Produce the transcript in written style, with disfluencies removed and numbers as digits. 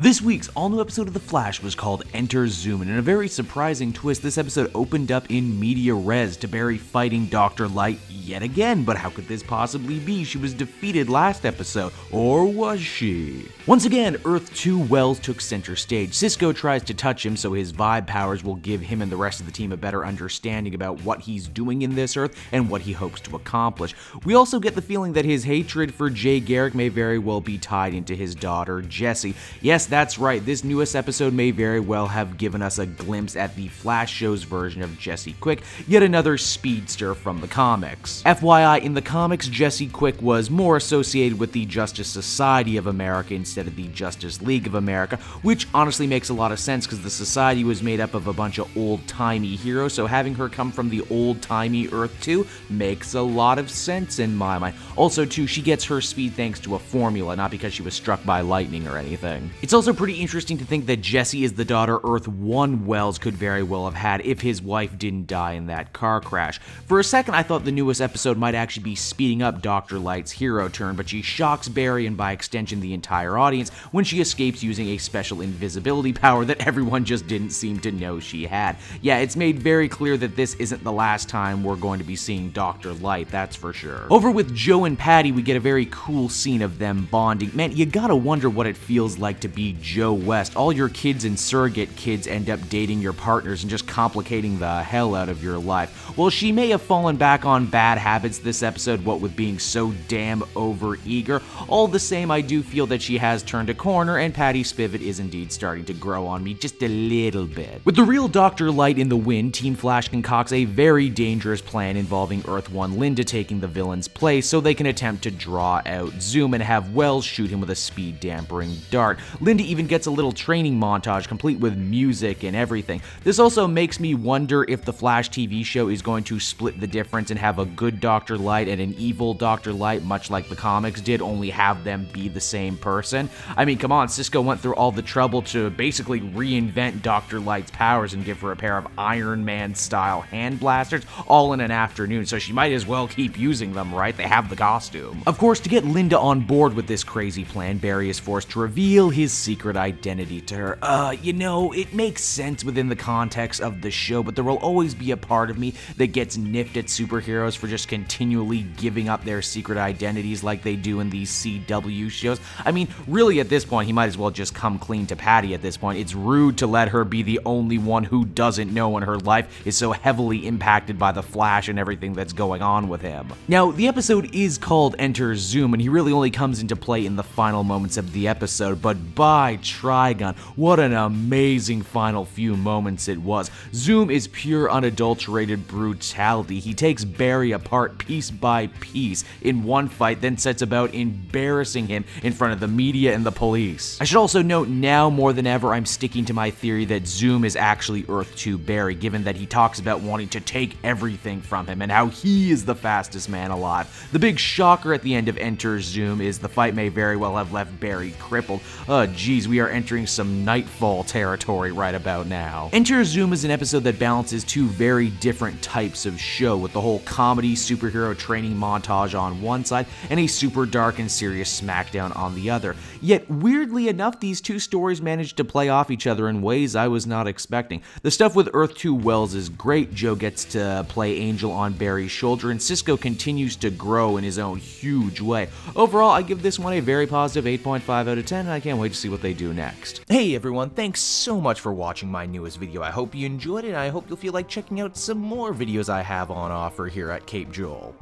This week's all-new episode of The Flash was called Enter Zoom, and in a very surprising twist, this episode opened up in media res to Barry fighting Dr. Light yet again, but how could this possibly be? She was defeated last episode, or was she? Once again, Earth 2 Wells took center stage. Cisco tries to touch him so his vibe powers will give him and the rest of the team a better understanding about what he's doing in this Earth and what he hopes to accomplish. We also get the feeling that his hatred for Jay Garrick may very well be tied into his daughter, Jessie. Yes, that's right, this newest episode may very well have given us a glimpse at the Flash show's version of Jessie Quick, yet another speedster from the comics. FYI, in the comics, Jessie Quick was more associated with the Justice Society of America instead of the Justice League of America, which honestly makes a lot of sense because the society was made up of a bunch of old-timey heroes, so having her come from the old-timey Earth 2 makes a lot of sense in my mind. Also, too, she gets her speed thanks to a formula, not because she was struck by lightning or anything. It's also pretty interesting to think that Jessie is the daughter Earth 1 Wells could very well have had if his wife didn't die in that car crash. For a second, I thought the newest episode might actually be speeding up Dr. Light's hero turn, but she shocks Barry and by extension the entire audience when she escapes using a special invisibility power that everyone just didn't seem to know she had. Yeah, it's made very clear that this isn't the last time we're going to be seeing Dr. Light, that's for sure. Over with Joe and Patty, we get a very cool scene of them bonding. Man, you gotta wonder what it feels like to be Joe West. All your kids and surrogate kids end up dating your partners and just complicating the hell out of your life. Well, she may have fallen back on bad habits this episode, what with being so damn overeager. All the same, I do feel that she has turned a corner, and Patty Spivot is indeed starting to grow on me just a little bit. With the real Dr. Light in the wind, Team Flash concocts a very dangerous plan involving Earth 1 Linda taking the villain's place so they can attempt to draw out Zoom and have Wells shoot him with a speed-dampering dart. Linda even gets a little training montage complete with music and everything. This also makes me wonder if the Flash TV show is going to split the difference and have a good Dr. Light and an evil Dr. Light, much like the comics did, only have them be the same person. I mean, come on, Cisco went through all the trouble to basically reinvent Dr. Light's powers and give her a pair of Iron Man-style hand blasters all in an afternoon, so she might as well keep using them, right? They have the costume. Of course, to get Linda on board with this crazy plan, Barry is forced to reveal his secret identity to her. You know, it makes sense within the context of the show, but there will always be a part of me that gets nipped at superheroes for just continually giving up their secret identities like they do in these CW shows. I mean, really at this point, he might as well just come clean to Patty at this point. It's rude to let her be the only one who doesn't know when her life is so heavily impacted by the Flash and everything that's going on with him. Now, the episode is called Enter Zoom, and he really only comes into play in the final moments of the episode, but by Trigon, what an amazing final few moments it was. Zoom is pure unadulterated brutality. He takes Barry apart piece by piece in one fight, then sets about embarrassing him in front of the media and the police. I should also note, now more than ever, I'm sticking to my theory that Zoom is actually Earth 2 Barry, given that he talks about wanting to take everything from him and how he is the fastest man alive. The big shocker at the end of Enter Zoom is the fight may very well have left Barry crippled. Geez, we are entering some Nightfall territory right about now. Enter Zoom is an episode that balances two very different types of show, with the whole comedy superhero training montage on one side and a super dark and serious smackdown on the other. Yet, weirdly enough, these two stories managed to play off each other in ways I was not expecting. The stuff with Earth 2 Wells is great. Joe gets to play Angel on Barry's shoulder, and Cisco continues to grow in his own huge way. Overall, I give this one a very positive 8.5 out of 10, and I can't wait to see what they do next. Hey everyone, thanks so much for watching my newest video. I hope you enjoyed it, and I hope you'll feel like checking out some more videos I have on offer here at Cape Joel.